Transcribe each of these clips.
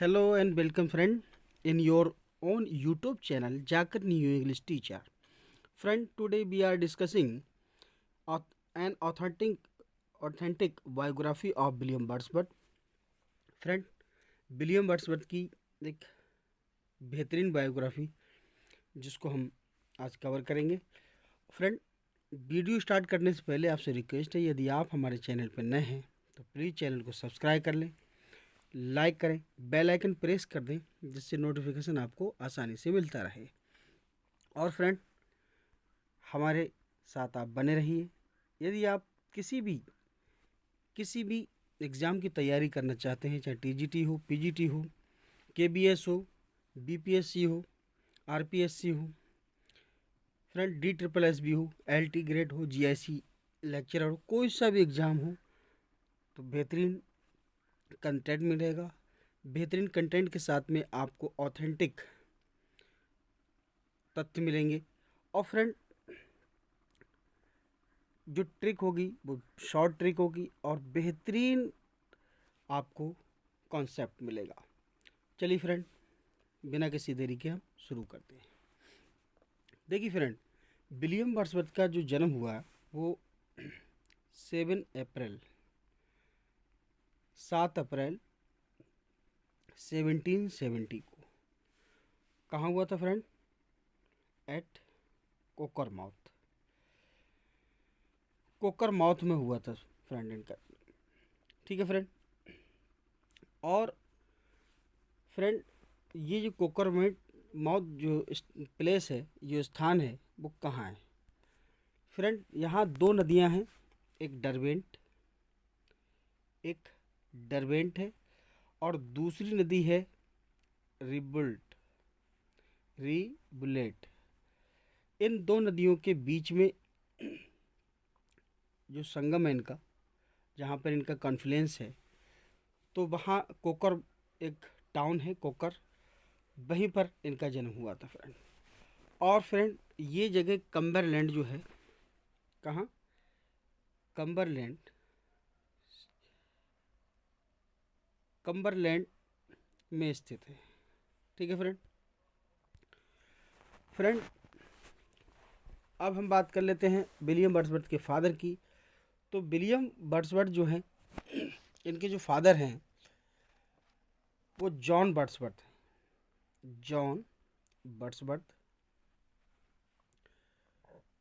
Hello and welcome, friend, in your own YouTube channel, Jakar New English Teacher. Friend, today we are discussing an authentic biography of William Wordsworth. Friend, William Wordsworth की एक बेहतरीन biography जिसको हम आज cover करेंगे। Friend, video start करने से पहले आपसे रिक्वेस्ट है, यदि आप हमारे चैनल पर नए हैं तो प्लीज़ चैनल को सब्सक्राइब कर लें, लाइक करें, बेल आइकन प्रेस कर दें, जिससे नोटिफिकेशन आपको आसानी से मिलता रहे। और फ्रेंड, हमारे साथ आप बने रहिए। यदि आप किसी भी एग्ज़ाम की तैयारी करना चाहते हैं, चाहे टीजीटी हो, पीजीटी हो, केबीएस हो, बीपीएससी हो, आरपीएससी हो, friend D triple S B हो, एलटी ग्रेड हो, जीआईसी लेक्चरर हो, कोई सा भी एग्ज़ाम हो तो बेहतरीन कंटेंट मिलेगा। बेहतरीन कंटेंट के साथ में आपको ऑथेंटिक तथ्य मिलेंगे। और फ्रेंड, जो ट्रिक होगी वो शॉर्ट ट्रिक होगी और बेहतरीन आपको कॉन्सेप्ट मिलेगा। चलिए फ्रेंड, बिना किसी देरी के हम शुरू करते हैं। देखिए फ्रेंड, विलियम वर्ड्सवर्थ का जो जन्म हुआ वो 7 अप्रैल 1770 को कहाँ हुआ था फ्रेंड? एट कोकर माउथ में हुआ था फ्रेंड इनका। ठीक है फ्रेंड। और फ्रेंड, ये जो कोकर माउथ जो प्लेस है, जो स्थान है, वो कहाँ है फ्रेंड? यहाँ दो नदियाँ हैं, एक डरबेंट है और दूसरी नदी है रिबुलेट। इन दो नदियों के बीच में जो संगम है इनका, जहाँ पर इनका कॉन्फ्लुएंस है, तो वहाँ कोकर एक टाउन है कोकर, वहीं पर इनका जन्म हुआ था फ्रेंड। और फ्रेंड, ये जगह कम्बरलैंड जो है, कहाँ? कम्बरलैंड में स्थित है। ठीक है फ्रेंड। फ्रेंड, अब हम बात कर लेते हैं विलियम वर्ड्सवर्थ के फादर की। तो विलियम वर्ड्सवर्थ जो हैं, इनके जो फादर हैं वो जॉन वर्ड्सवर्थ,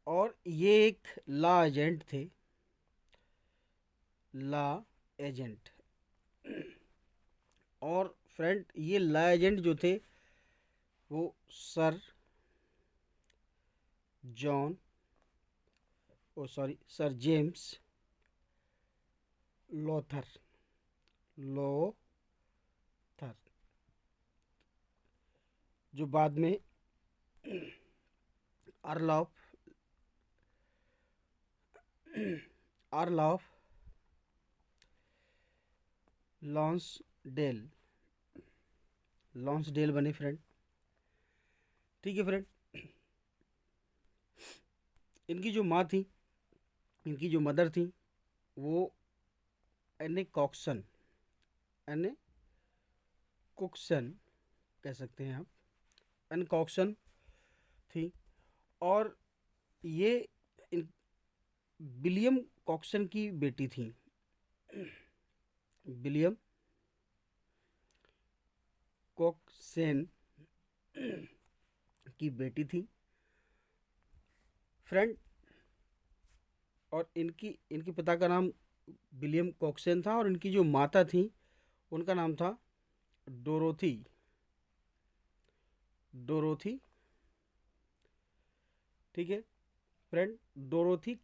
और ये एक लॉ एजेंट। और फ्रेंड, ये लॉ एजेंट जो थे वो सर जेम्स लोथर जो बाद में अर्ल ऑफ लॉन्सडेल बने फ्रेंड। ठीक है फ्रेंड। इनकी जो माँ थी, इनकी जो मदर थी, वो एने कॉक्सन कह सकते हैं आप, एन कॉक्सन थी। और ये विलियम कॉक्सन की बेटी थी, विलियम कॉक्सन की बेटी थी फ्रेंड। और इनके पिता का नाम विलियम कॉक्सन था और इनकी जो माता थी उनका नाम था डोरोथी। ठीक है फ्रेंड, डोरोथी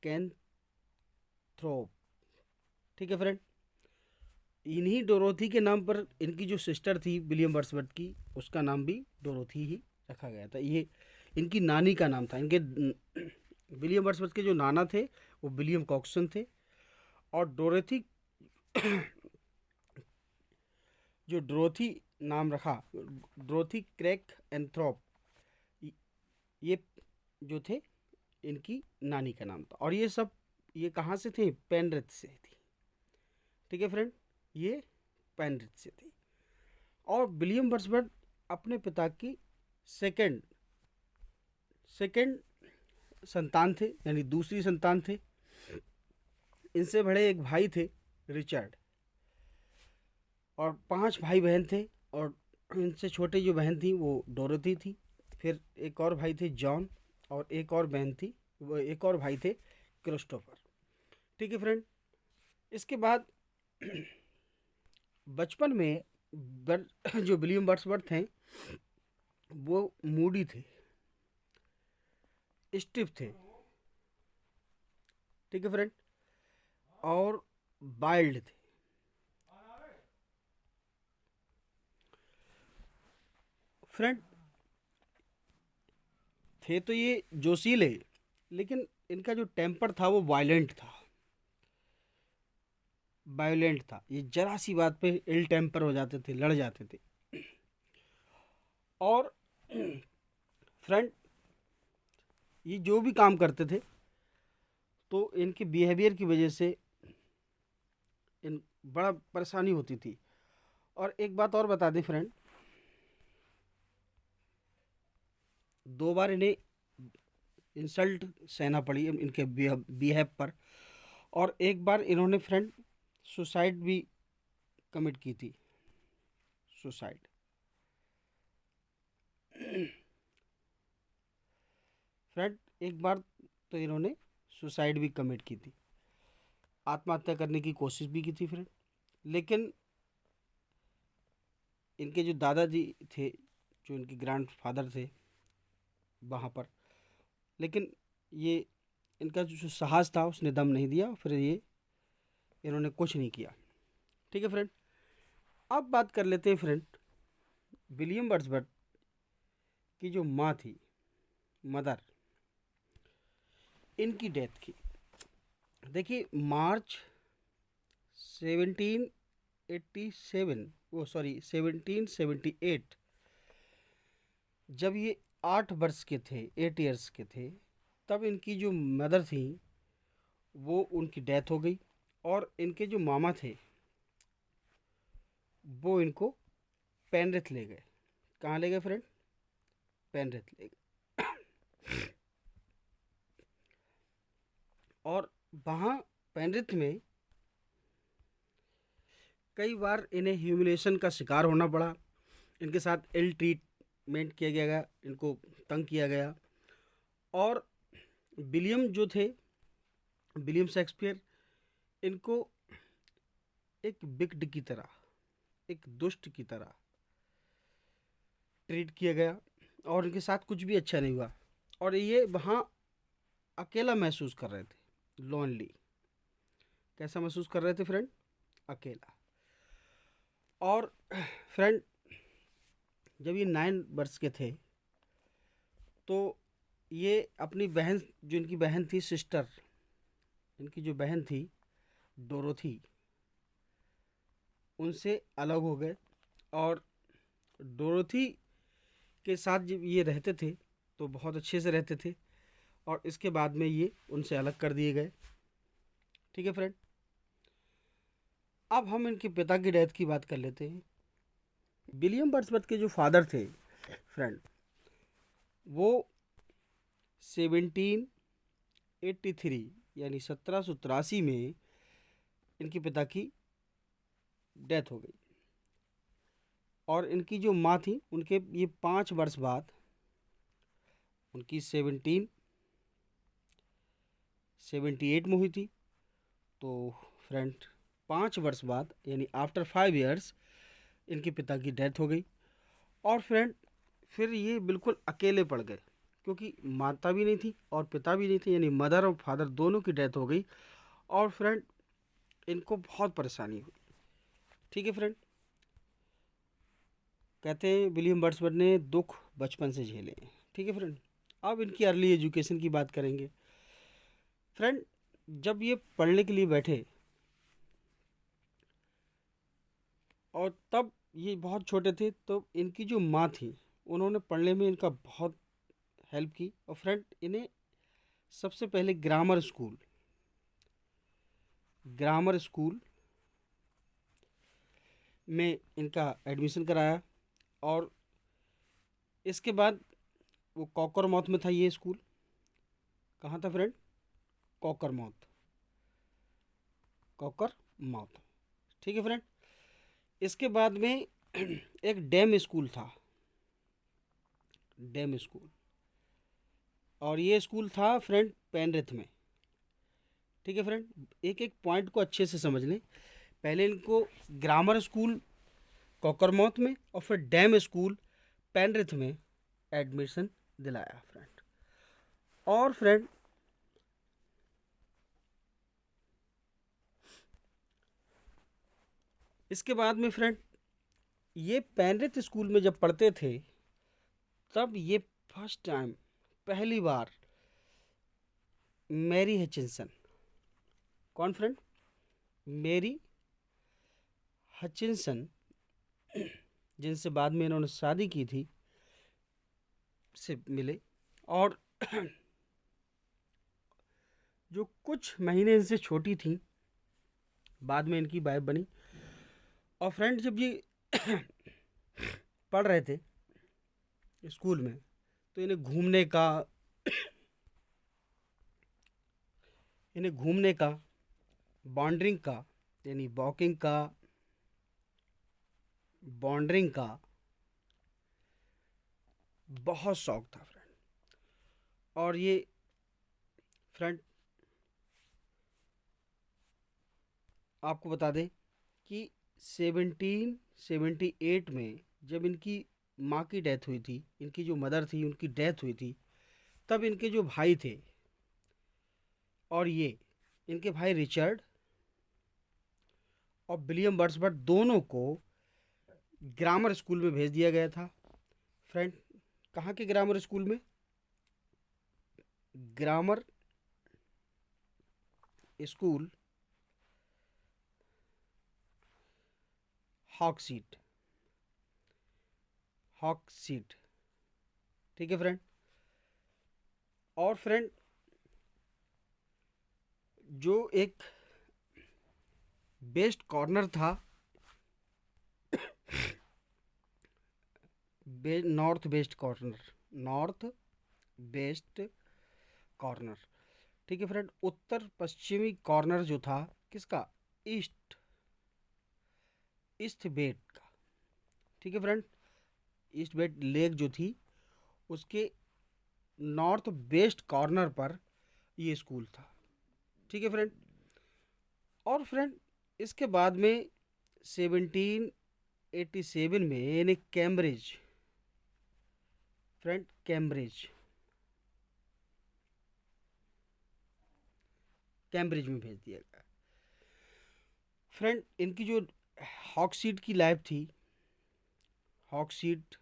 कैनथ्रोप। ठीक है फ्रेंड। इन्हीं डोरोथी के नाम पर इनकी जो सिस्टर थी विलियम वर्ड्सवर्थ की, उसका नाम भी डोरोथी ही रखा गया था। ये इनकी नानी का नाम था। इनके विलियम वर्ड्सवर्थ के जो नाना थे वो विलियम कॉक्सन थे, और डोरोथी नाम रखा, डोरोथी क्रैक एंथ्रोप, ये जो थे इनकी नानी का नाम था। और ये सब ये कहाँ से थे? पेनरिथ से थी। ठीक है फ्रेंड, ये पेनरिथ से थी। और विलियम वर्ड्सवर्थ अपने पिता की सेकंड सेकंड संतान थे, यानी दूसरी संतान थे। इनसे बड़े एक भाई थे, रिचर्ड, और 5 भाई बहन थे। और इनसे छोटे जो बहन थी वो डोरोथी थी। फिर एक और भाई थे, जॉन, और एक और बहन थी, वो एक और भाई थे, क्रिस्टोफर। ठीक है फ्रेंड, इसके बाद बचपन में जो विलियम वर्ड्सवर्थ थे वो मूडी थे, स्टिफ थे। ठीक है फ्रेंड, और वाइल्ड थे। फ्रेंड, थे तो ये जोशीले, लेकिन इनका जो टेम्पर था वो वायलेंट था। ये जरा सी बात पे इल टेम्पर हो जाते थे, लड़ जाते थे। और फ्रेंड, ये जो भी काम करते थे तो इनके बिहेवियर की वजह से इन बड़ा परेशानी होती थी। और एक बात और बता दें फ्रेंड, 2 बार इन्हें इंसल्ट सहना पड़ी इनके बिहेव पर। और एक बार इन्होंने फ्रेंड सुसाइड भी कमिट की थी। सुसाइड फ्रेंड, एक बार तो इन्होंने सुसाइड भी कमिट की थी, आत्महत्या करने की कोशिश भी की थी फ्रेंड। लेकिन इनके जो दादाजी थे, जो इनके ग्रैंडफादर थे वहाँ पर, लेकिन ये इनका जो साहस था उसने दम नहीं दिया, फिर ये इन्होंने कुछ नहीं किया। ठीक है फ्रेंड, अब बात कर लेते हैं फ्रेंड विलियम वर्ड्सवर्थ की जो माँ थी, मदर, इनकी डेथ की। देखिए, मार्च 1787, वो सॉरी 1778, जब ये 8 वर्ष के थे, 8 ईयर्स के थे, तब इनकी जो मदर थी वो उनकी डेथ हो गई। और इनके जो मामा थे वो इनको पेनरिथ ले गए। कहाँ ले गए फ्रेंड? पेनरिथ ले गए। और वहाँ पेनरिथ में कई बार इन्हें ह्यूमिलेशन का शिकार होना पड़ा। इनके साथ इल ट्रीटमेंट किया गया, इनको तंग किया गया। और विलियम जो थे, विलियम शेक्सपियर, इनको एक विक्ड की तरह, एक दुष्ट की तरह ट्रीट किया गया, और इनके साथ कुछ भी अच्छा नहीं हुआ। और ये वहाँ अकेला महसूस कर रहे थे, लोनली। कैसा महसूस कर रहे थे फ्रेंड? अकेला। और फ्रेंड, जब ये 9 वर्ष के थे तो ये अपनी बहन, जो इनकी बहन थी, सिस्टर, इनकी जो बहन थी डोरोथी, उनसे अलग हो गए। और डोरोथी के साथ जब ये रहते थे तो बहुत अच्छे से रहते थे, और इसके बाद में ये उनसे अलग कर दिए गए। ठीक है फ्रेंड, अब हम इनके पिता की डेथ की बात कर लेते हैं। विलियम वर्ड्सवर्थ के जो फादर थे फ्रेंड, वो 1783 यानी 1783 में इनके पिता की डेथ हो गई। और इनकी जो माँ थी, उनके ये 5 वर्ष बाद, उनकी 1778 में हुई थी। तो फ्रेंड, 5 वर्ष बाद यानी आफ्टर 5 ईयर्स इनके पिता की डेथ हो गई। और फ्रेंड, फिर ये बिल्कुल अकेले पड़ गए, क्योंकि माता भी नहीं थी और पिता भी नहीं थे, यानी मदर और फादर दोनों की डेथ हो गई। और फ्रेंड, इनको बहुत परेशानी हुई। ठीक है फ्रेंड, कहते हैं विलियम वर्ड्सवर्थ ने दुख बचपन से झेले हैं। ठीक है फ्रेंड, अब इनकी अर्ली एजुकेशन की बात करेंगे। फ्रेंड, जब ये पढ़ने के लिए बैठे, और तब ये बहुत छोटे थे, तो इनकी जो माँ थी उन्होंने पढ़ने में इनका बहुत हेल्प की। और फ्रेंड, इन्हें सबसे पहले ग्रामर स्कूल ग्रामर स्कूल में इनका एडमिशन कराया। और इसके बाद वो कॉकरमाउथ में था ये स्कूल। कहाँ था फ्रेंड? कॉकरमाउथ, कॉकरमाउथ। ठीक है फ्रेंड। इसके बाद में एक डैम स्कूल था, डैम स्कूल, और ये स्कूल था फ्रेंड पेनरिथ में। ठीक है फ्रेंड, एक एक पॉइंट को अच्छे से समझ लें। पहले इनको ग्रामर स्कूल कॉकरमाउथ में और फिर डैम स्कूल पेनरिथ में एडमिशन दिलाया फ्रेंड। और फ्रेंड इसके बाद में फ्रेंड ये पेनरिथ स्कूल में जब पढ़ते थे तब ये फर्स्ट टाइम, पहली बार मैरी हचिंसन, कौन फ्रेंड? मैरी हचिंसन, जिनसे बाद में इन्होंने शादी की थी, से मिले। और जो कुछ महीने इनसे छोटी थी, बाद में इनकी वाइफ बनी। और फ्रेंड जब ये पढ़ रहे थे स्कूल में तो इन्हें घूमने का, बॉन्डरिंग का, यानी वॉकिंग का, बॉन्डरिंग का बहुत शौक था फ्रेंड। और ये फ्रेंड आपको बता दें कि 1778 में जब इनकी माँ की डेथ हुई थी, इनकी जो मदर थी उनकी डेथ हुई थी, तब इनके जो भाई थे, और ये इनके भाई रिचर्ड और विलियम वर्ड्सवर्थ, दोनों को ग्रामर स्कूल में भेज दिया गया था फ्रेंड। कहाँ के ग्रामर स्कूल में? Grammar school Hawkshead, Hawkshead. ठीक है फ्रेंड। और फ्रेंड जो एक बेस्ट कॉर्नर था, north west corner, north west corner. ठीक है फ्रेंड, उत्तर पश्चिमी कॉर्नर जो था किसका? ईस्ट, ईस्ट बेट का। ठीक है फ्रेंड, ईस्ट बेट लेक जो थी उसके नॉर्थ वेस्ट कॉर्नर पर ये स्कूल था। ठीक है फ्रेंड। और फ्रेंड इसके बाद में 1787 में इन्हें कैम्ब्रिज, फ्रेंड कैम्ब्रिज, कैम्ब्रिज में भेज दिया गया। फ्रेंड इनकी जो हॉक्सीट की लाइफ थी, हॉक्सीट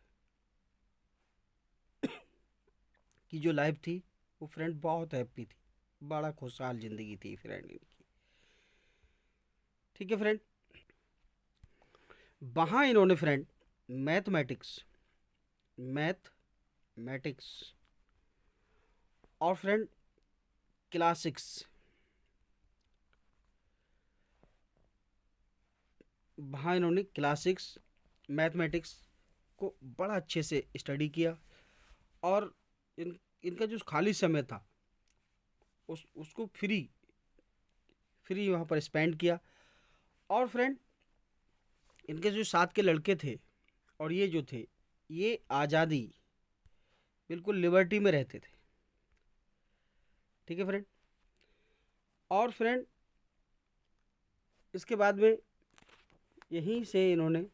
की जो लाइफ थी वो फ्रेंड बहुत हैप्पी थी, बड़ा खुशहाल ज़िंदगी थी फ्रेंड इनकी। ठीक है फ्रेंड, वहाँ इन्होंने फ्रेंड मैथमेटिक्स, मैथमेटिक्स और फ्रेंड क्लासिक्स, वहाँ इन्होंने क्लासिक्स, मैथमेटिक्स को बड़ा अच्छे से स्टडी किया। और इनका जो खाली समय था उसको फ्री वहाँ पर स्पेंड किया। और फ्रेंड इनके जो साथ के लड़के थे और ये जो थे, ये आज़ादी, बिल्कुल लिबर्टी में रहते थे। ठीक है फ्रेंड। और फ्रेंड इसके बाद में यहीं से इन्होंने,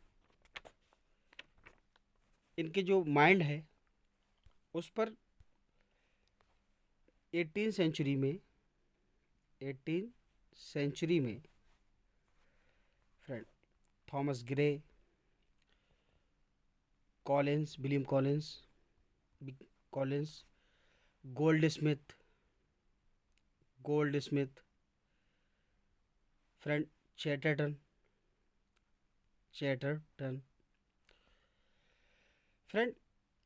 इनके जो माइंड है उस पर 18 सेंचुरी में, 18 सेंचुरी में friend Thomas Gray, Collins, William Collins, gold Smith, friend Chatterton, friend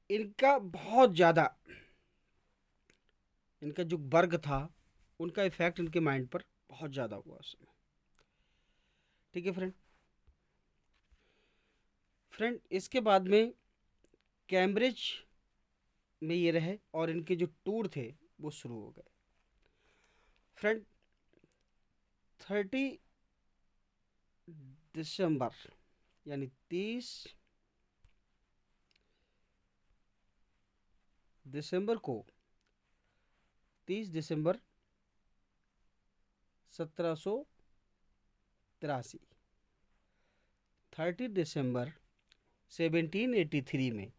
इनका बहुत ज़्यादा, इनका जो वर्ग था उनका इफेक्ट इनके माइंड पर बहुत ज़्यादा हुआ उस समय। ठीक है फ्रेंड। फ्रेंड इसके बाद में कैम्ब्रिज में ये रहे और इनके जो टूर थे वो शुरू हो गए। फ्रेंड 30 दिसंबर यानी 30 दिसंबर को 30 दिसंबर 1783, 30 दिसंबर 1783 में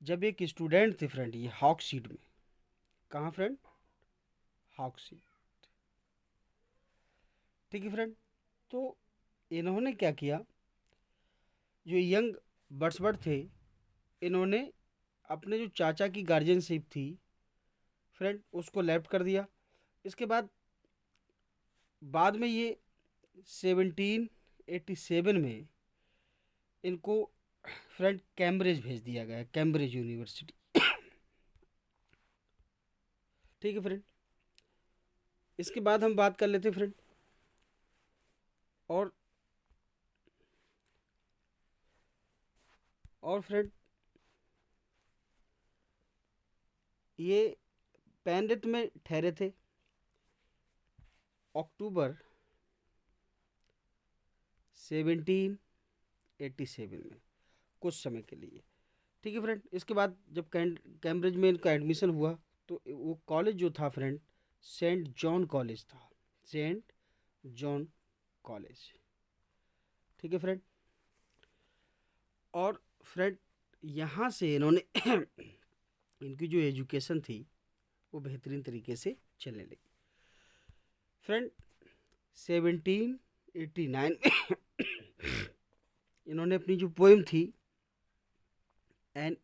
जब एक स्टूडेंट थे फ्रेंड ये हॉक्सीड में। कहाँ फ्रेंड? हॉक्सीड। ठीक है फ्रेंड। तो इन्होंने क्या किया, जो यंग बर्ड्सबर्ड थे इन्होंने अपने जो चाचा की गार्जियनशिप थी फ्रेंड उसको लेफ्ट कर दिया। इसके बाद में ये 1787 में इनको फ्रेंड कैम्ब्रिज भेज दिया गया, कैम्ब्रिज यूनिवर्सिटी। ठीक है फ्रेंड। इसके बाद हम बात कर लेते फ्रेंड और फ्रेंड ये पेनरिथ में ठहरे थे अक्टूबर 1787 में कुछ समय के लिए। ठीक है फ्रेंड। इसके बाद जब कैम्ब्रिज में इनका एडमिशन हुआ तो वो कॉलेज जो था फ्रेंड सेंट जॉन कॉलेज था, सेंट जॉन कॉलेज। ठीक है फ्रेंड। और फ्रेंड यहाँ से इन्होंने इनकी जो एजुकेशन थी वो बेहतरीन तरीके से चलने लगी। फ्रेंड 1789 में इन्होंने अपनी जो पोएम थी एन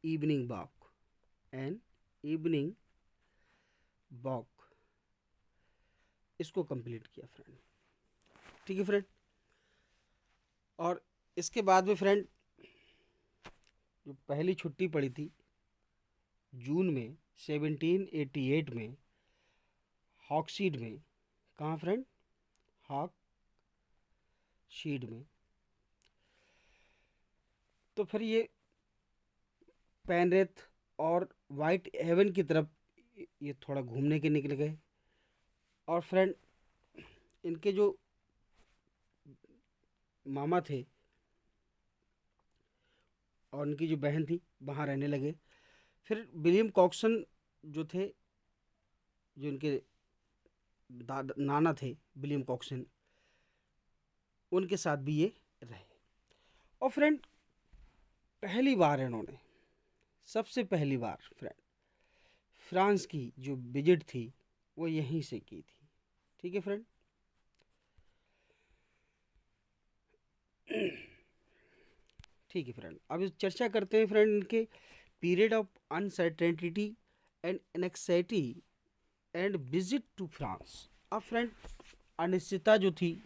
इवनिंग वॉक इसको कंप्लीट किया फ्रेंड। ठीक है फ्रेंड। और इसके बाद में फ्रेंड जो पहली छुट्टी पड़ी थी जून में 1788 में हॉक्सीड में। कहाँ फ्रेंड? हॉक्सीड में। तो फिर ये पेनरिथ और वाइट हेवन की तरफ ये थोड़ा घूमने के निकल गए। और फ्रेंड इनके जो मामा थे और उनकी जो बहन थी वहाँ रहने लगे। फिर विलियम कॉक्सन जो थे, जो इनके नाना थे विलियम कॉक्सन, उनके साथ भी ये रहे। और फ्रेंड पहली बार इन्होंने सबसे पहली बार फ्रेंड फ्रांस की जो विजिट थी वो यहीं से की थी। ठीक है फ्रेंड। ठीक है फ्रेंड। अब इस चर्चा करते हैं फ्रेंड इनके period of uncertainty and anxiety and visit to France. अब फ्रेंड अनिश्चितता जो थी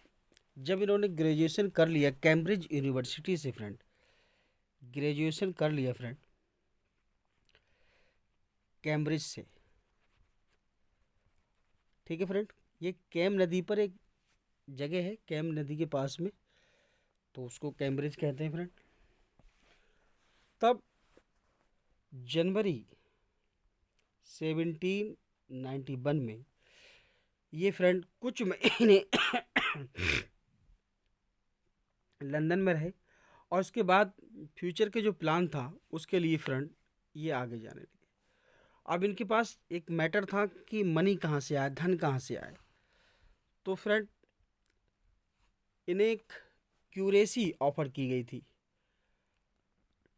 जब इन्होंने ग्रेजुएशन कर लिया कैम्ब्रिज यूनिवर्सिटी से फ्रेंड, ग्रेजुएशन कर लिया फ्रेंड कैम्ब्रिज से। ठीक है फ्रेंड। ये कैम नदी पर एक जगह है, कैम नदी के पास में, तो उसको कैम्ब्रिज कहते हैं फ्रेंड। तब जनवरी 1791 में ये फ्रेंड कुछ महीने लंदन में रहे और उसके बाद फ्यूचर के जो प्लान था उसके लिए फ्रेंड ये आगे जाने लगे। अब इनके पास एक मैटर था कि मनी कहाँ से आए, धन कहाँ से आए। तो फ्रेंड इन्हें एक क्यूरेसी ऑफर की गई थी।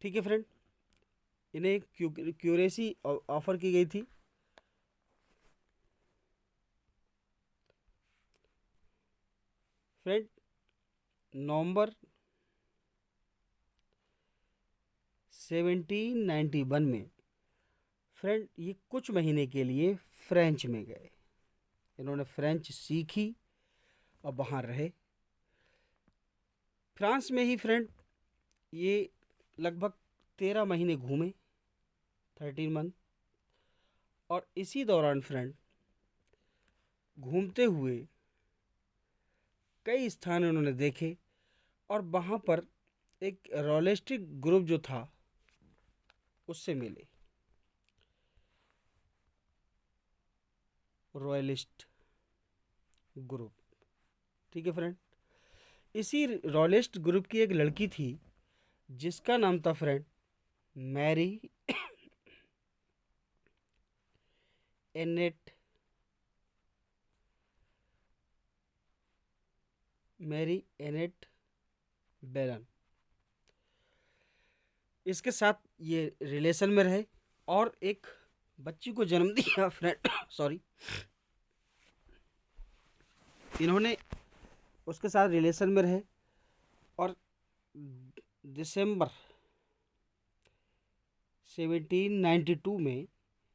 ठीक है फ्रेंड। इन्हें एक क्यूरेसी ऑफर की गई थी। फ्रेंड नवंबर 1791 में फ्रेंड ये कुछ महीने के लिए फ्रेंच में गए। इन्होंने फ्रेंच सीखी और वहाँ रहे। फ्रांस में ही फ्रेंड ये लगभग 13 महीने घूमे, 13 मंथ। और इसी दौरान फ्रेंड घूमते हुए कई स्थान उन्होंने देखे और वहाँ पर एक रॉयलिस्टिक ग्रुप जो था उससे मिले। रॉयलिस्ट ग्रुप, ठीक है फ्रेंड। इसी रॉयलिस्ट ग्रुप की एक लड़की थी जिसका नाम था friend Mary Annette Mary Annette Baron. इसके साथ ये रिलेशन में रहे और एक बच्ची को जन्म दिया फ्रेंड सॉरी। इन्होंने उसके साथ रिलेशन में रहे और दिसंबर 1792 में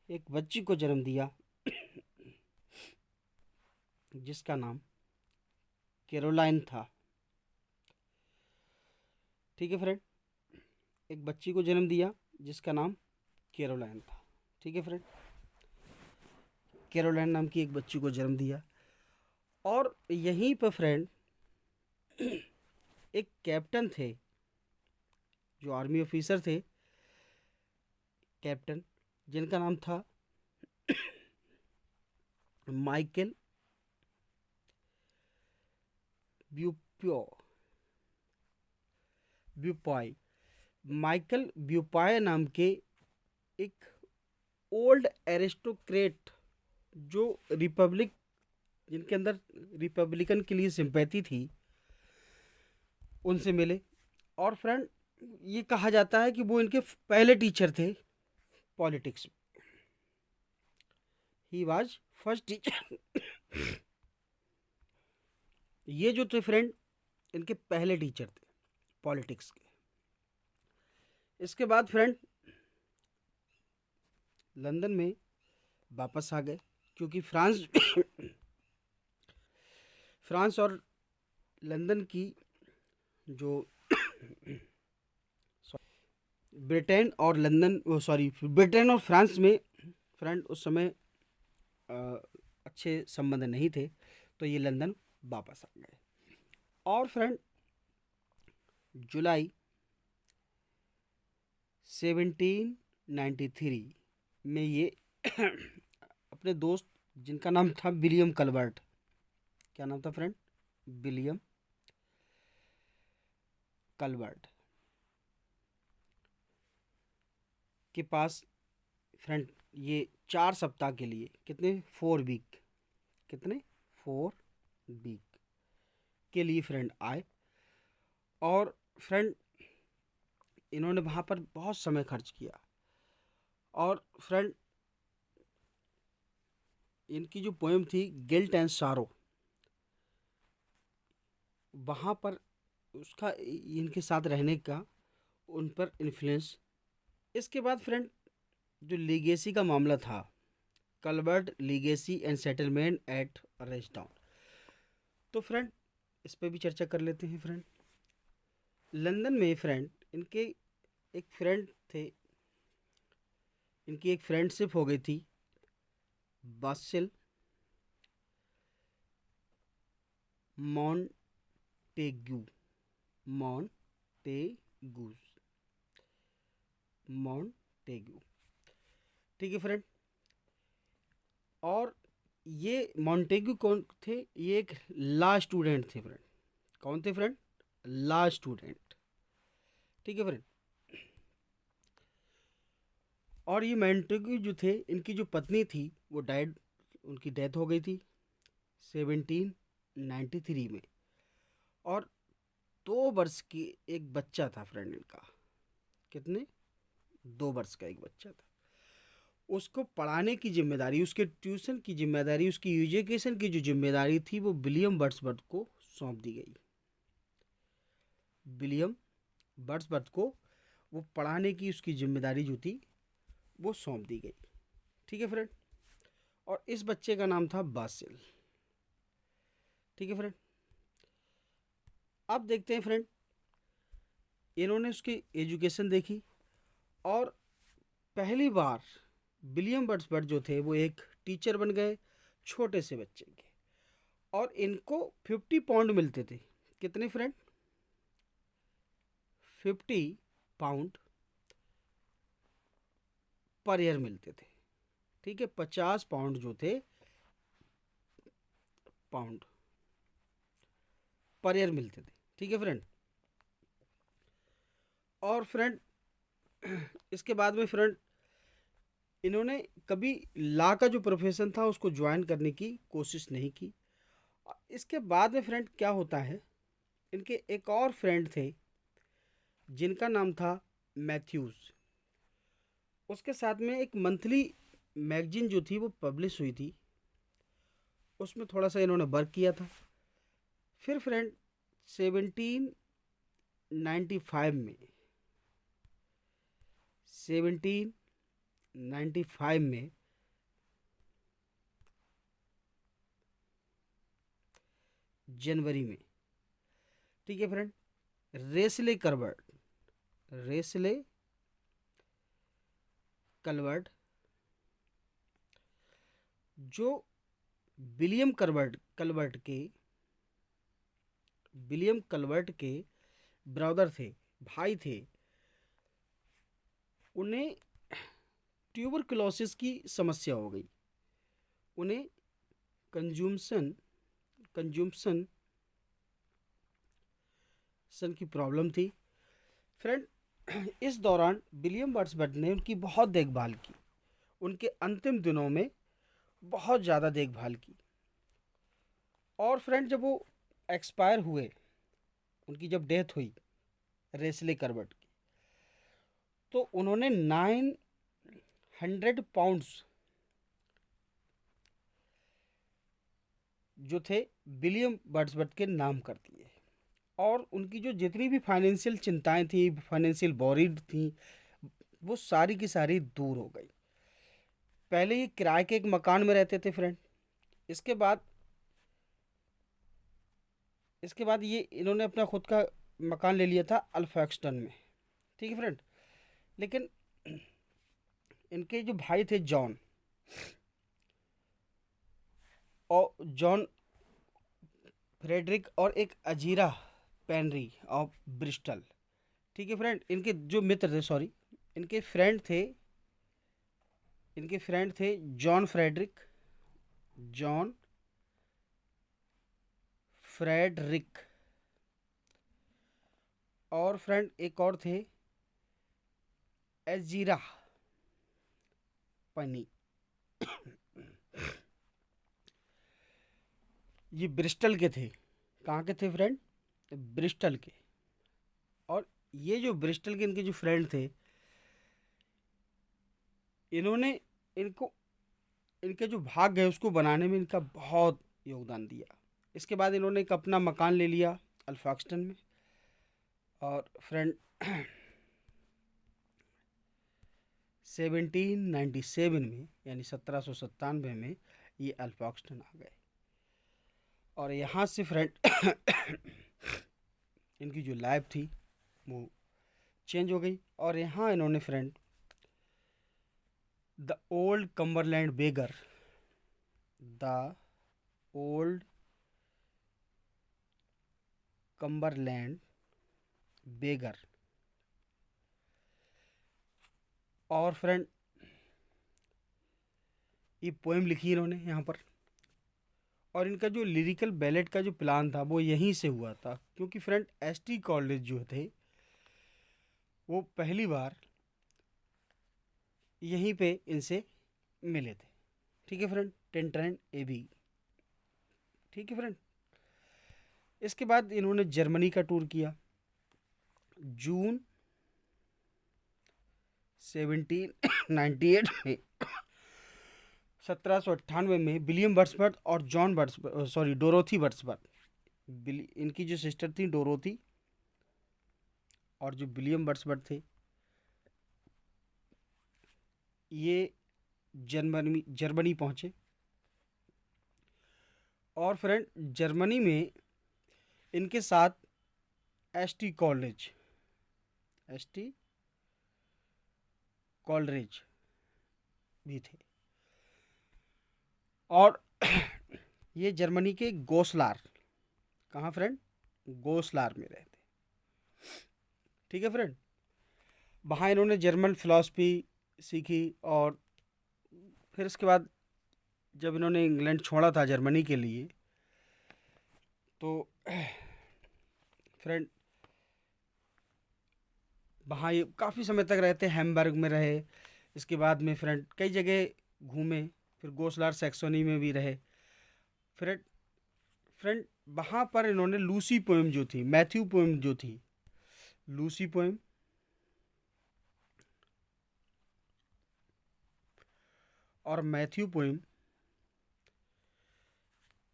एक बच्ची को जन्म दिया जिसका नाम कैरोलाइन था, ठीक है फ्रेंड। एक बच्ची को जन्म दिया जिसका नाम कैरोलाइन था, ठीक है फ्रेंड। कैरोलाइन नाम की एक बच्ची को जन्म दिया और यहीं पर फ्रेंड एक कैप्टन थे जो आर्मी ऑफिसर थे, कैप्टन, जिनका नाम था माइकल ब्यूप्यो ब्यूपॉय। माइकल ब्यूपॉय नाम के एक ओल्ड एरिस्टोक्रेट जो रिपब्लिक जिनके अंदर रिपब्लिकन के लिए सिंपैथी थी उनसे मिले। और फ्रेंड ये कहा जाता है कि वो इनके पहले टीचर थे पॉलिटिक्स में। ही वाज फर्स्ट टीचर ये जो थे फ्रेंड इनके पहले टीचर थे पॉलिटिक्स के। इसके बाद फ्रेंड लंदन में वापस आ गए क्योंकि फ्रांस और लंदन की जो ब्रिटेन और ब्रिटेन और फ्रांस में फ्रेंड उस समय अच्छे संबंध नहीं थे, तो ये लंदन वापस आ गए। और फ्रेंड जुलाई 1793 में ये अपने दोस्त जिनका नाम था विलियम कल्बर्ट, क्या नाम था फ्रेंड, विलियम कल्बर्ट के पास फ्रेंड ये 4 सप्ताह के लिए कितने 4 वीक के लिए फ्रेंड आए। और फ्रेंड इन्होंने वहाँ पर बहुत समय खर्च किया और फ्रेंड इनकी जो पोएम थी गिल्ट एंड सारो, वहाँ पर उसका इनके साथ रहने का उन पर इन्फ्लुएंस। इसके बाद फ्रेंड जो लीगेसी का मामला था, कल्बर्ट लीगेसी एंड सेटलमेंट एट रेस्टाउन, तो फ्रेंड इस पर भी चर्चा कर लेते हैं। फ्रेंड लंदन में फ्रेंड इनके एक फ्रेंड थे, इनकी एक फ्रेंडशिप हो गई थी बासिल मॉन्टेग्यू मॉन्टेग्यू, ठीक है फ्रेंड। और ये मॉन्टेग्यू कौन थे, ये एक लॉ स्टूडेंट थे फ्रेंड। कौन थे फ्रेंड, लॉ स्टूडेंट, ठीक है फ्रेंड। और ये मॉन्टेग्यू जो थे इनकी जो पत्नी थी वो उनकी डेथ हो गई थी 1793 में। और 2 वर्ष की एक बच्चा था फ्रेंड इनका, कितने 2 वर्ष का एक बच्चा था। उसको पढ़ाने की जिम्मेदारी, उसके ट्यूशन की जिम्मेदारी, उसकी एजुकेशन की जो जिम्मेदारी थी वो विलियम वर्ड्सवर्थ को सौंप दी गई। विलियम वर्ड्सवर्थ को वो पढ़ाने की उसकी जिम्मेदारी जो थी वो सौंप दी गई, ठीक है फ्रेंड। और इस बच्चे का नाम था बासिल, ठीक है फ्रेंड। अब देखते हैं फ्रेंड इन्होंने उसकी एजुकेशन देखी और पहली बार विलियम वर्ड्सवर्थ जो थे वो एक टीचर बन गए छोटे से बच्चे के। और इनको 50 पाउंड मिलते थे। कितने फ्रेंड? 50 पाउंड पर ईयर मिलते थे। ठीक है, 50 पाउंड जो थे, पाउंड पर ईयर मिलते थे। ठीक है फ्रेंड। और फ्रेंड इसके बाद में फ्रेंड इन्होंने कभी लॉ का जो प्रोफेशन था उसको ज्वाइन करने की कोशिश नहीं की। इसके बाद में फ्रेंड क्या होता है, इनके एक और फ्रेंड थे जिनका नाम था मैथ्यूज। उसके साथ में एक मंथली मैगजीन जो थी वो पब्लिश हुई थी, उसमें थोड़ा सा इन्होंने वर्क किया था। फिर फ्रेंड 1795 में 1795 में जनवरी में, ठीक है फ्रेंड, रेसले कलवर्ट, रेसले कलवर्ट जो विलियम कलवर्ट कलवर्ट के विलियम कलवर्ट के ब्रदर थे, भाई थे, उन्हें ट्यूबरकुलोसिस की समस्या हो गई। उन्हें कंज्यूमशन कंज्यूमशन सन की प्रॉब्लम थी फ्रेंड। इस दौरान विलियम वर्ड्सवर्थ ने उनकी बहुत देखभाल की, उनके अंतिम दिनों में बहुत ज़्यादा देखभाल की। और फ्रेंड जब वो एक्सपायर हुए, उनकी जब डेथ हुई रेसले करबट की, तो उन्होंने 900 पाउंड्स जो थे विलियम वर्ड्सवर्थ के नाम कर दिए। और उनकी जो जितनी भी फाइनेंशियल चिंताएं थी, फाइनेंशियल बोरीड थी, वो सारी की सारी दूर हो गई। पहले ये किराए के एक मकान में रहते थे फ्रेंड। इसके बाद ये इन्होंने अपना खुद का मकान ले लिया था अल्फैक्सटन में। ठीक है फ्रेंड। लेकिन इनके जो भाई थे जॉन, और जॉन फ्रेडरिक और एक अजीरा पेनरी ऑफ ब्रिस्टल, ठीक है फ्रेंड, इनके जो मित्र थे, सॉरी, इनके फ्रेंड थे जॉन फ्रेडरिक, और फ्रेंड एक और थे एजीरा पनी। ये ब्रिस्टल के थे। कहाँ के थे फ्रेंड? ब्रिस्टल के। और ये जो ब्रिस्टल के इनके जो फ्रेंड थे, इन्होंने इनको इनके जो भाग्य है उसको बनाने में इनका बहुत योगदान दिया। इसके बाद इन्होंने एक अपना मकान ले लिया अल्फाक्सटन में। और फ्रेंड 1797 में, यानी 1797 में ये अल्फाक्सटन आ गए। और यहाँ से फ्रेंड इनकी जो लाइफ थी वो चेंज हो गई। और यहाँ इन्होंने friend the old Cumberland beggar, the old Cumberland beggar, और फ्रेंड ये पोएम लिखी इन्होंने यहाँ पर। और इनका जो लिरिकल बैलेट का जो प्लान था वो यहीं से हुआ था, क्योंकि फ्रेंड एसटी कॉलेज जो थे वो पहली बार यहीं पे इनसे मिले थे। ठीक है फ्रेंड, टेंटरेन एबी। ठीक है फ्रेंड। इसके बाद इन्होंने जर्मनी का टूर किया। जून 1798 में 1798 में विलियम वर्ड्सवर्थ और डोरोथी वर्ड्सवर्थ, इनकी जो सिस्टर थी डोरोथी, और जो विलियम वर्ड्सवर्थ थे, ये जर्मनी पहुंचे। और फ्रेंड जर्मनी में इनके साथ एसटी कॉलरेज भी थे। और ये जर्मनी के गोसलार, कहाँ फ्रेंड, गोसलार में रहते। ठीक है फ्रेंड। वहाँ इन्होंने जर्मन फिलॉसफी सीखी, और फिर इसके बाद जब इन्होंने इंग्लैंड छोड़ा था जर्मनी के लिए, तो फ्रेंड वहाँ ये काफ़ी समय तक रहते, हैम्बर्ग में रहे। इसके बाद में फ्रेंड कई जगह घूमे, फिर गोसलार सैक्सोनी में भी रहे। फ्रेंड फ्रेंड वहाँ पर इन्होंने लूसी पोएम जो थी, मैथ्यू पोएम जो थी, लूसी पोएम और मैथ्यू पोएम,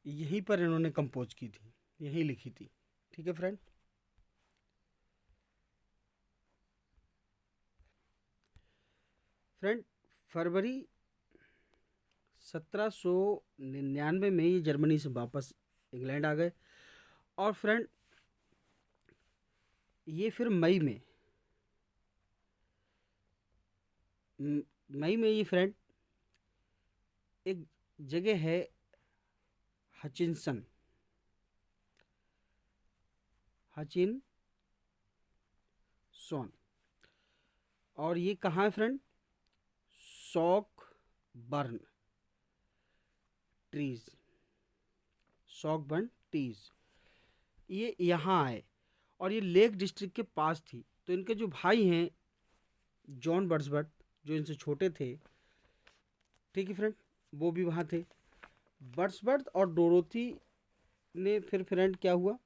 यहीं पर इन्होंने कंपोज की थी, यहीं लिखी थी। ठीक है फ्रेंड। फ्रेंड फरवरी 1799 में ये जर्मनी से वापस इंग्लैंड आ गए। और फ्रेंड ये फिर मई में ये फ्रेंड एक जगह है हचिनसन, हचिन सोन, और ये कहाँ है फ्रेंड, सॉक बर्न ट्रीज, सॉक बर्न ट्रीज, ये यहाँ आए। और ये लेक डिस्ट्रिक्ट के पास थी। तो इनके जो भाई हैं जॉन बर्सबर्ट, जो इनसे छोटे थे, ठीक है फ्रेंड, वो भी वहाँ थे। बर्सबर्ट और डोरोथी ने फिर फ्रेंड क्या हुआ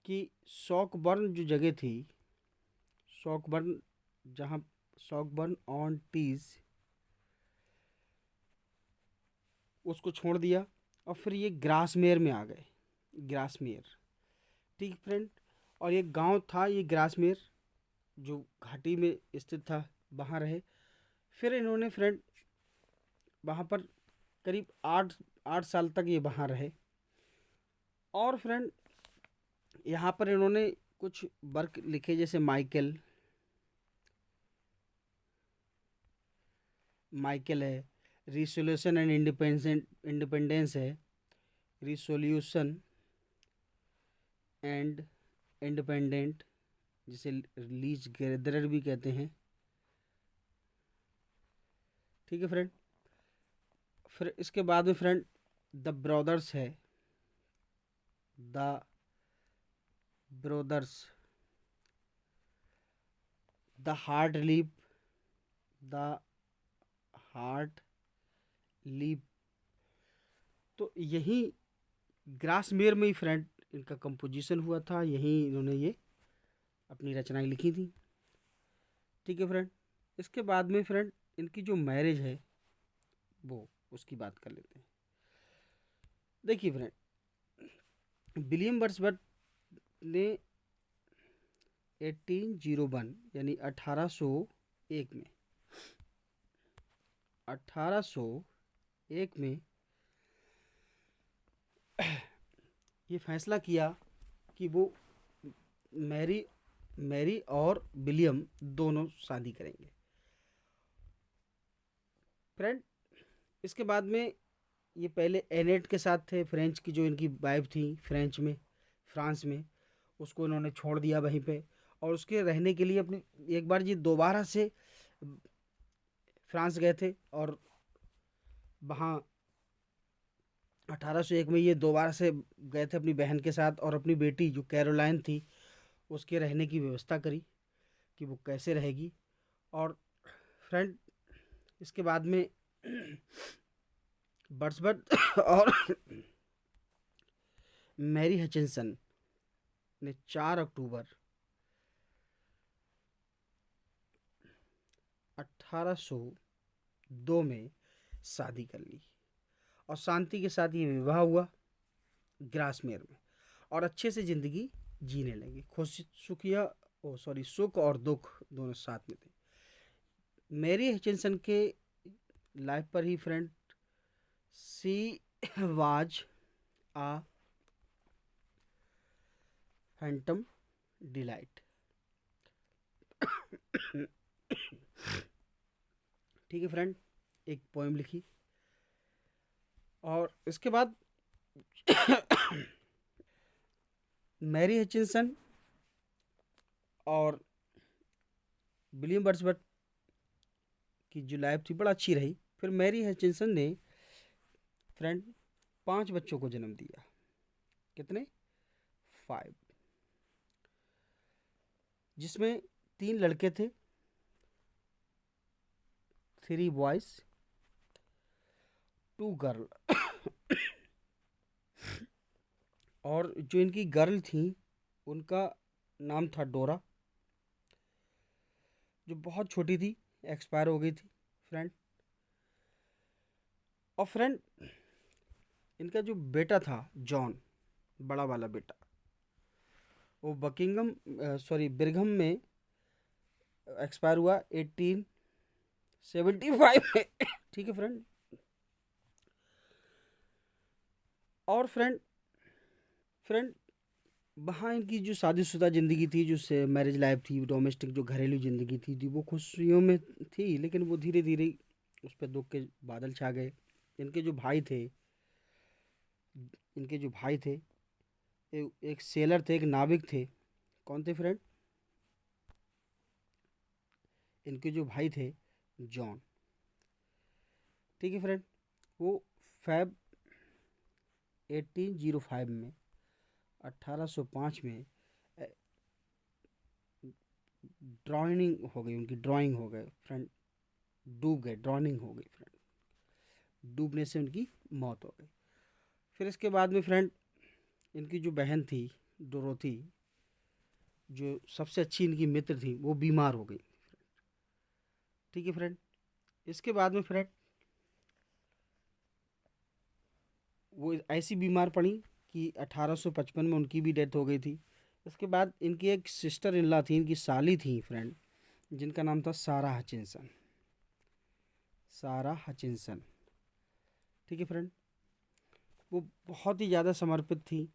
कि सॉकबर्न जो जगह थी, सॉकबर्न, जहाँ सॉकबर्न ऑन टीज, उसको छोड़ दिया और फिर ये ग्रासमेयर में आ गए, ग्रासमेयर। ठीक फ्रेंड। और ये गांव था, ये ग्रासमेयर जो घाटी में स्थित था, वहाँ रहे। फिर इन्होंने फ्रेंड वहाँ पर करीब 8 साल तक ये वहाँ रहे। और फ्रेंड यहाँ पर इन्होंने कुछ वर्क लिखे, जैसे माइकल है, रिसोल्यूशन एंड इंडिपेंडेंस है, रिसोल्यूशन एंड इंडिपेंडेंट, जिसे लीज गैदरर भी कहते हैं। ठीक है फ्रेंड। फिर इसके बाद में फ्रेंड द ब्रदर्स है, the brothers, the Hart Leap, the Hart Leap. तो यही ग्रासमेयर में ही फ्रेंड इनका कंपोजिशन हुआ था, यहीं इन्होंने ये अपनी रचनाएं लिखी थी। ठीक है फ्रेंड। इसके बाद में फ्रेंड इनकी जो मैरिज है वो उसकी बात कर लेते हैं। देखिए फ्रेंड, विलियम वर्ड्सवर्थ ने 1801 यानी 1801 में 1801 में ये फैसला किया कि वो मैरी और विलियम दोनों शादी करेंगे। फ्रेंड इसके बाद में ये पहले एनेट के साथ थे, फ्रेंच की जो इनकी वाइफ थी, फ्रांस में, उसको इन्होंने छोड़ दिया वहीं पे। और उसके रहने के लिए अपनी, एक बार ये दोबारा से फ्रांस गए थे, और वहाँ 1801 में ये दोबारा से गए थे अपनी बहन के साथ, और अपनी बेटी जो कैरोलाइन थी उसके रहने की व्यवस्था करी कि वो कैसे रहेगी। और फ्रेंड इसके बाद में बर्सबर्थ और मैरी हचिनसन ने 4 अक्टूबर 1802 में शादी कर ली, और शांति के साथ ये विवाह हुआ ग्रासमेयर में, और अच्छे से ज़िंदगी जीने लगे। सुख और दुख दोनों साथ में थे। मैरी हचिनसन के लाइफ पर ही friend, she was a phantom delight. ठीक है फ्रेंड, एक पोएम लिखी। और इसके बाद मैरी हचिंसन और विलियम वर्ड्सवर्थ की जो लाइफ थी बड़ा अच्छी रही। फिर मैरी हचिंसन ने फ्रेंड 5 बच्चों को जन्म दिया। कितने? 5। जिसमें 3 लड़के थे, 3 बॉयज, 2 गर्ल। और जो इनकी गर्ल थी उनका नाम था डोरा, जो बहुत छोटी थी, एक्सपायर हो गई थी फ्रेंड। और फ्रेंड इनका जो बेटा था जॉन, बड़ा वाला बेटा, वो बिरघम में एक्सपायर हुआ 1875 में। ठीक है फ्रेंड। और फ्रेंड फ्रेंड वहाँ इनकी जो शादीशुदा ज़िंदगी थी, जो से मैरिज लाइफ थी, डोमेस्टिक जो घरेलू ज़िंदगी थी वो खुशियों में थी, लेकिन वो धीरे धीरे उस पर दुख के बादल छा गए। इनके जो भाई थे इनके जो भाई थे एक सेलर थे, एक नाविक थे। कौन थे फ्रेंड? इनके जो भाई थे जॉन। ठीक है फ्रेंड। वो फैब 1805 में 1805 में ड्राइंग हो गई, उनकी ड्राइंग हो गए फ्रेंड, डूब गए, ड्राइंग हो गई फ्रेंड, डूबने से उनकी मौत हो गई। फिर इसके बाद में फ्रेंड इनकी जो बहन थी डोरोथी, जो सबसे अच्छी इनकी मित्र थी, वो बीमार हो गई। ठीक है फ्रेंड। इसके बाद में फ्रेंड वो ऐसी बीमार पड़ी कि 1855 में उनकी भी डेथ हो गई थी। इसके बाद इनकी एक सिस्टर इन लॉ थी, इनकी साली थी फ्रेंड, जिनका नाम था सारा हचिंसन। सारा हचिंसन। ठीक है फ्रेंड। वो बहुत ही ज़्यादा समर्पित थी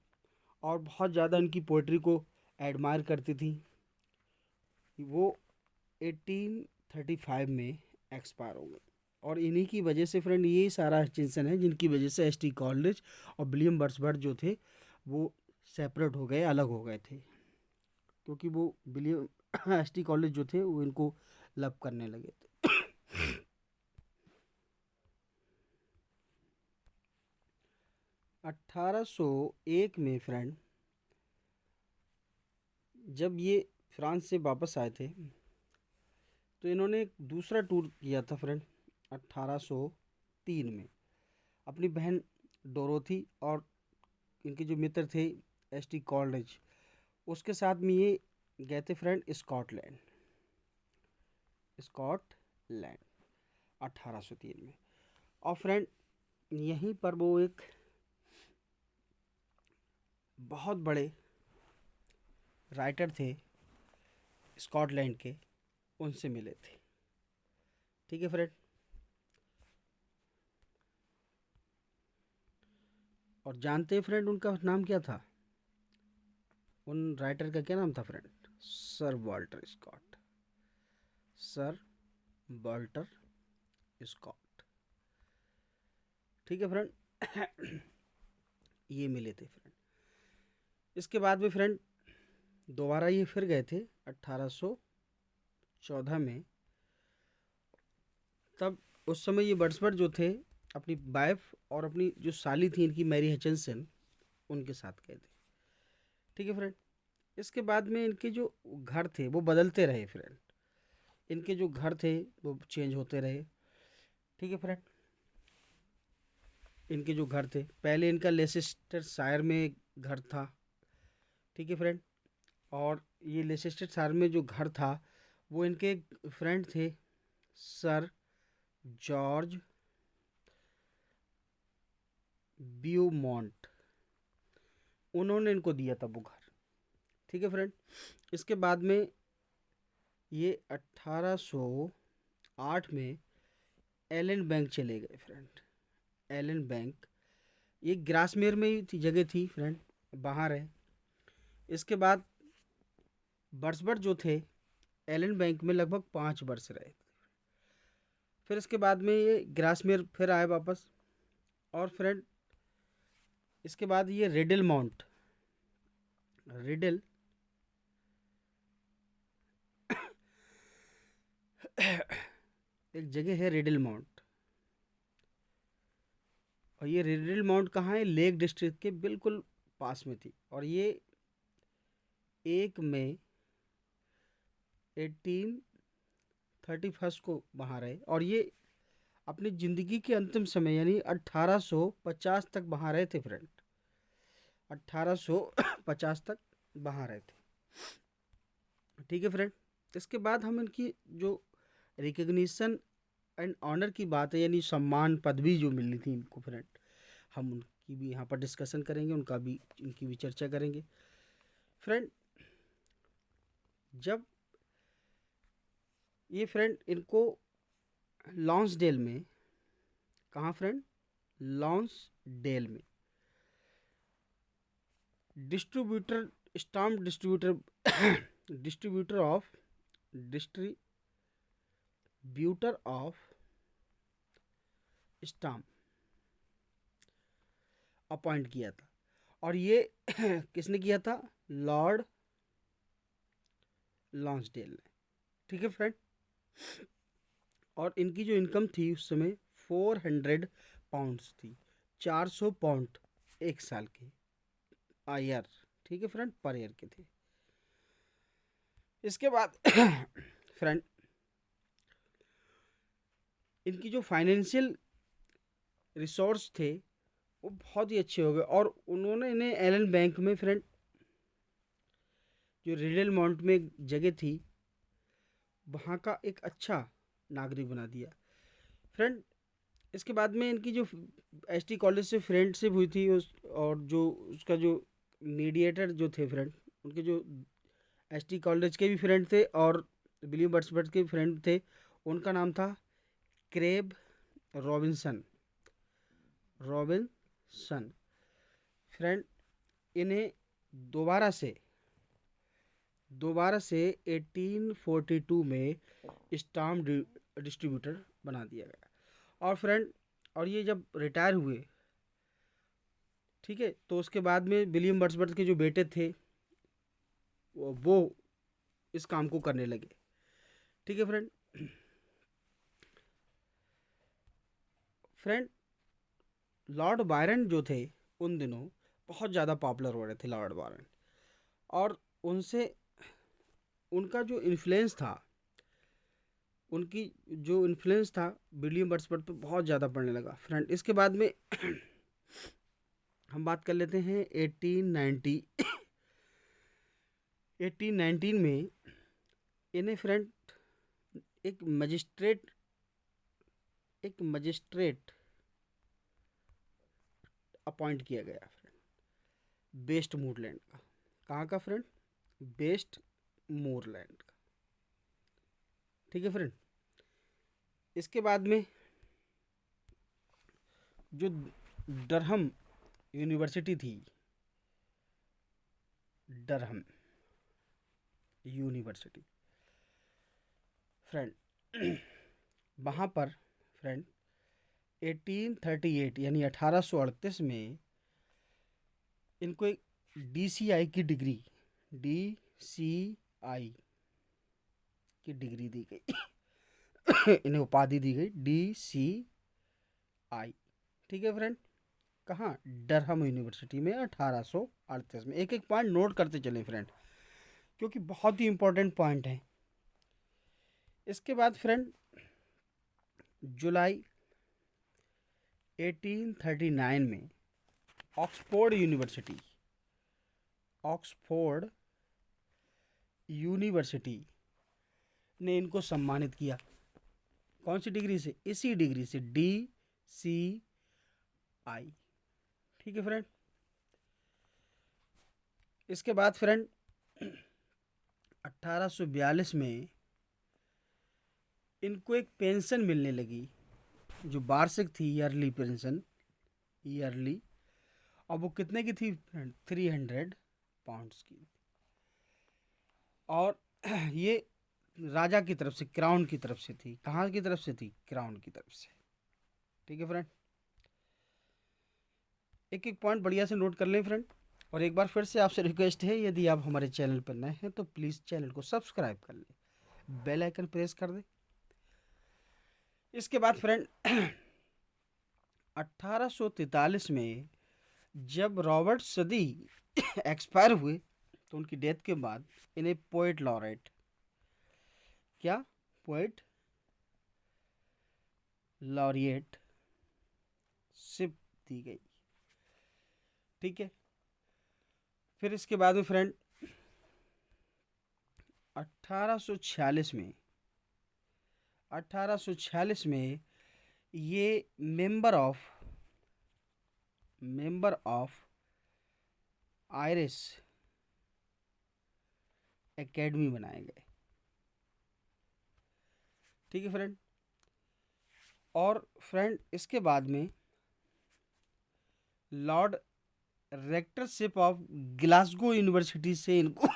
और बहुत ज़्यादा इनकी पोइट्री को एडमायर करती थी। वो 1835 में एक्सपायर हो गई। और इन्हीं की वजह से फ्रेंड यही सारा हचिंसन है जिनकी वजह से एस टी कॉलेज और विलियम वर्ड्सवर्थ जो थे वो सेपरेट हो गए, अलग हो गए थे, क्योंकि वो विलियम एस टी कॉलेज जो थे वो इनको लव करने लगे थे। 1801 में फ्रेंड जब ये फ्रांस से वापस आए थे तो इन्होंने एक दूसरा टूर किया था फ्रेंड 1803 में, अपनी बहन डोरोथी और इनके जो मित्र थे एस टी कॉलेज, उसके साथ में ये गए थे फ्रेंड स्कॉटलैंड। 1803 में। और फ्रेंड यहीं पर वो एक बहुत बड़े राइटर थे स्कॉटलैंड के, उनसे मिले थे। ठीक है फ्रेंड। और जानते हैं फ्रेंड उनका नाम क्या था? उन राइटर का क्या नाम था friend? Sir Walter Scott. Sir Walter Scott. ठीक है फ्रेंड। ये मिले थे फ्रेंड। इसके बाद में फ्रेंड दोबारा ये फिर गए थे 1814 में। तब उस समय ये वर्ड्सवर्थ जो थे अपनी वाइफ और अपनी जो साली थी इनकी मैरी हचिंसन, उनके साथ गए थे। ठीक है फ्रेंड। इसके बाद में इनके जो घर थे वो बदलते रहे फ्रेंड, इनके जो घर थे वो चेंज होते रहे। ठीक है फ्रेंड। इनके जो घर थे, पहले इनका लेसेस्टर शायर में घर था। ठीक है फ्रेंड। और ये लेसेस्टर शायर में जो घर था वो इनके फ्रेंड थे सर जॉर्ज ब्यूमॉन्ट, उन्होंने इनको दिया था वो घर। ठीक है फ्रेंड। इसके बाद में ये 1808 में एलन बैंक चले गए फ्रेंड। एलन बैंक ये ग्रासमेर में ही थी, जगह थी फ्रेंड, बाहर है। इसके बाद वर्ड्सवर्थ जो थे एलन बैंक में लगभग 5 वर्ष रहे। फिर इसके बाद में ये ग्रासमेर फिर आए वापस। और फ्रेंड इसके बाद ये रिडल माउंट, रिडल एक जगह है रिडल माउंट, और ये रिडल माउंट कहाँ है? लेक डिस्ट्रिक्ट के बिल्कुल पास में थी। और ये 1 मई 1831 को वहाँ रहे, और ये अपनी ज़िंदगी के अंतिम समय यानी 1850 तक वहाँ रहे थे फ्रेंड। 1850 तक वहाँ रहे थे। ठीक है फ्रेंड। इसके बाद हम इनकी जो रिकग्निशन एंड ऑनर की बात है, यानी सम्मान पदवी जो मिली थी इनको फ्रेंड, हम उनकी भी यहाँ पर डिस्कशन करेंगे, उनकी भी चर्चा करेंगे फ्रेंड। जब ये फ्रेंड इनको लॉन्सडेल में, कहाँ फ्रेंड? लॉन्सडेल में distributor, stamp distributor distributor of distributor of stamp appoint किया था। और ये किसने किया था? लॉर्ड लॉन्सडेल ने। ठीक है फ्रेंड। और इनकी जो इनकम थी उस समय 400 पाउंड्स थी, 400 पाउंड एक साल के ईयर। ठीक है फ्रेंड, पर ईयर के थे। इसके बाद फ्रेंड इनकी जो फाइनेंशियल रिसोर्स थे वो बहुत ही अच्छे हो गए, और उन्होंने इन्हें एलन बैंक में फ्रेंड, जो रिडल माउंट में एक जगह थी, वहाँ का एक अच्छा नागरिक बना दिया फ्रेंड। इसके बाद में इनकी जो एसटी कॉलेज से फ्रेंडशिप हुई थी और जो उसका जो मीडिएटर जो थे फ्रेंड, उनके जो एसटी कॉलेज के भी फ्रेंड थे और विलियम वर्ड्सवर्थ के फ्रेंड थे, उनका नाम था क्रेब रॉबिन्सन। रॉबिन्सन फ्रेंड इन्हें दोबारा से 1842 में स्टाम्प डिस्ट्रीब्यूटर बना दिया गया। और फ्रेंड और ये जब रिटायर हुए, ठीक है, तो उसके बाद में विलियम वर्ड्सवर्थ के जो बेटे थे वो इस काम को करने लगे। ठीक है फ्रेंड। फ्रेंड लॉर्ड बायरन जो थे उन दिनों बहुत ज़्यादा पॉपुलर हो रहे थे लॉर्ड बायरन, और उनसे उनका जो इन्फ्लुएंस था, उनकी जो इन्फ्लुएंस था विलियम वर्ड्सवर्थ पे बहुत ज़्यादा पड़ने लगा फ्रेंड। इसके बाद में हम बात कर लेते हैं 1819 में इन्हें फ्रेंड एक मजिस्ट्रेट अपॉइंट किया गया फ्रेंड, वेस्ट मोरलैंड का। कहाँ का फ्रेंड? वेस्ट मोरलैंड का। ठीक है फ्रेंड। इसके बाद में जो डरहम यूनिवर्सिटी थी, डरहम यूनिवर्सिटी फ्रेंड वहाँ पर फ्रेंड 1838 यानी 1838 में इनको एक DCI की डिग्री, DCI की डिग्री दी गई इन्हें उपाधि दी गई DCI। ठीक है फ्रेंड। कहाँ? डरहम यूनिवर्सिटी में 1838 में। एक एक पॉइंट नोट करते चलें फ्रेंड, क्योंकि बहुत ही इंपॉर्टेंट पॉइंट है। इसके बाद फ्रेंड जुलाई 1839 में ऑक्सफोर्ड यूनिवर्सिटी ने इनको सम्मानित किया। कौन सी डिग्री से? इसी डिग्री से, DCI। ठीक है फ्रेंड। इसके बाद फ्रेंड 1842 में इनको एक पेंशन मिलने लगी, जो वार्षिक थी, ईयरली पेंशन, ईयरली। और वो कितने की थी फ्रेंड? 300 पाउंड्स की। और ये राजा की तरफ से, क्राउन की तरफ से थी। कहाँ की तरफ से थी? क्राउन की तरफ से। ठीक है फ्रेंड। एक एक पॉइंट बढ़िया से नोट कर लें फ्रेंड। और एक बार फिर से आपसे रिक्वेस्ट है, यदि आप हमारे चैनल पर नए हैं तो प्लीज़ चैनल को सब्सक्राइब कर लें, बेल आइकन प्रेस कर दें। इसके बाद फ्रेंड 1843 में जब रॉबर्ट सदी एक्सपायर हुए तो उनकी डेथ के बाद इन्हें पोएट लॉरेट, क्या, पोएट लॉरिएट शिप दी गई। ठीक है। फिर इसके बाद में फ्रेंड 1846 में 1846 में ये मेंबर ऑफ आयरिश एकेडमी बनाए गए। ठीक है फ्रेंड। और फ्रेंड इसके बाद में लॉर्ड रेक्टरशिप ऑफ ग्लासगो यूनिवर्सिटी से इनको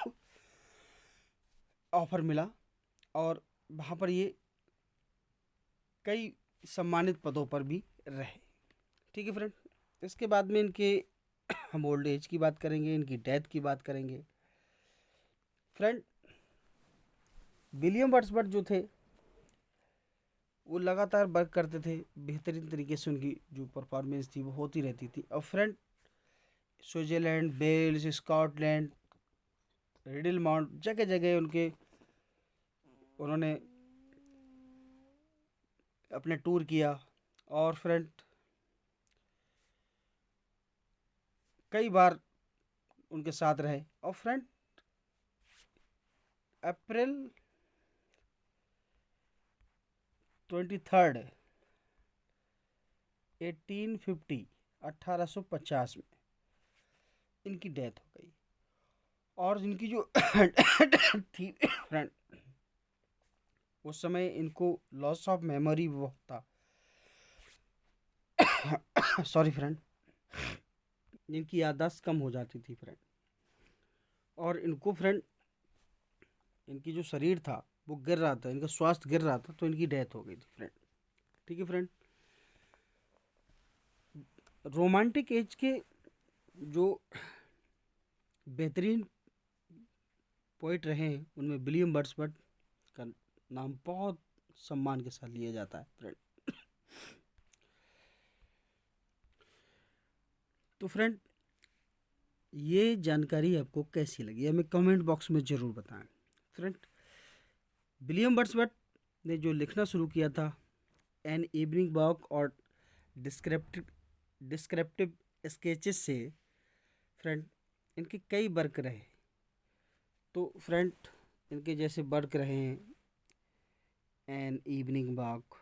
ऑफर मिला और वहाँ पर ये कई सम्मानित पदों पर भी रहे। ठीक है फ्रेंड। इसके बाद में इनके हम ओल्ड एज की बात करेंगे, इनकी डेथ की बात करेंगे। फ्रेंड विलियम वर्ड्सवर्थ जो थे वो लगातार वर्क करते थे, बेहतरीन तरीके से उनकी जो परफॉर्मेंस थी वो होती रहती थी। और friend Switzerland, Wales, Scotland, Rydal Mount, जगह जगह उन्होंने अपने टूर किया। और फ्रेंड कई बार उनके साथ रहे। और फ्रेंड अप्रैल 23 1850 में इनकी डेथ हो गई। और इनकी जो थी फ्रेंड उस समय इनको लॉस ऑफ मेमोरी बहुत था। सॉरी फ्रेंड, इनकी याददाश्त कम हो जाती थी फ्रेंड। और इनको फ्रेंड इनकी जो शरीर था वो गिर रहा था, इनका स्वास्थ्य गिर रहा था, तो इनकी डेथ हो गई थी फ्रेंड। ठीक है फ्रेंड। रोमांटिक एज के जो बेहतरीन पोइट रहे हैं उनमें विलियम वर्ड्सवर्थ का नाम बहुत सम्मान के साथ लिया जाता है फ्रेंड। तो फ्रेंड ये जानकारी आपको कैसी लगी हमें कमेंट बॉक्स में ज़रूर बताएं। फ्रेंड विलियम वर्ड्सवर्थ ने जो लिखना शुरू किया था एन इवनिंग वॉक और डिस्क्रिप्टिव डिस्क्रिप्टिव स्केचेस से फ्रेंड इनके कई वर्क रहे। तो फ्रेंड इनके जैसे वर्क रहे हैं an evening walk,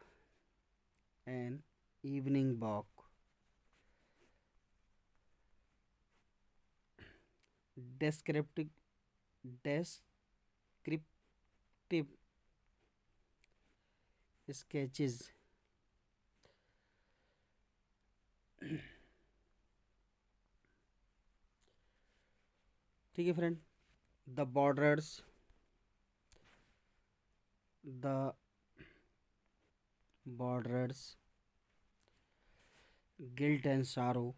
an evening walk, descriptive descriptive sketches, ठीक है friend, the borders, the borders, guilt and सारो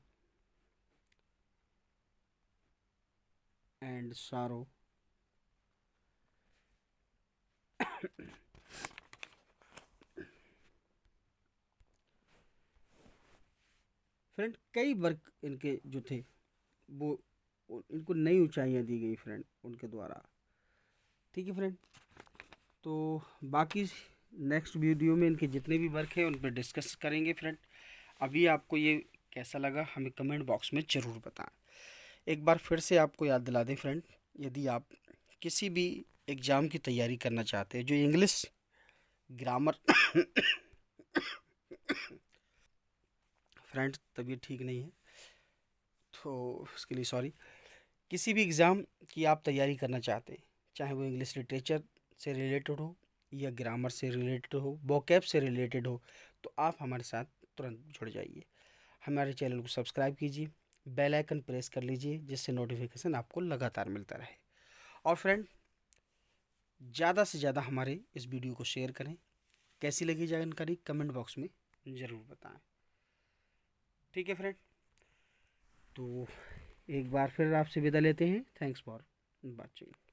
एंड सारो, फ्रेंड कई वर्क इनके जो थे वो इनको नई ऊंचाइयां दी गई फ्रेंड उनके द्वारा। ठीक है फ्रेंड। तो बाकी नेक्स्ट वीडियो में इनके जितने भी वर्क हैं उन पर डिस्कस करेंगे फ्रेंड। अभी आपको ये कैसा लगा हमें कमेंट बॉक्स में ज़रूर बताएं। एक बार फिर से आपको याद दिला दें फ्रेंड, यदि आप किसी भी एग्ज़ाम की तैयारी करना चाहते हैं जो इंग्लिश ग्रामर फ्रेंड तबीयत ठीक नहीं है तो उसके लिए सॉरी। किसी भी एग्ज़ाम की आप तैयारी करना चाहते हैं, चाहे वो इंग्लिश लिटरेचर से रिलेटेड हो या ग्रामर से रिलेटेड हो, वोकैब से रिलेटेड हो, तो आप हमारे साथ तुरंत जुड़ जाइए। हमारे चैनल को सब्सक्राइब कीजिए, बेल आइकन प्रेस कर लीजिए जिससे नोटिफिकेशन आपको लगातार मिलता रहे। और फ्रेंड ज़्यादा से ज़्यादा हमारे इस वीडियो को शेयर करें। कैसी लगी जानकारी कमेंट बॉक्स में ज़रूर बताएं। ठीक है फ्रेंड। तो एक बार फिर आपसे विदा लेते हैं। Thanks for watching.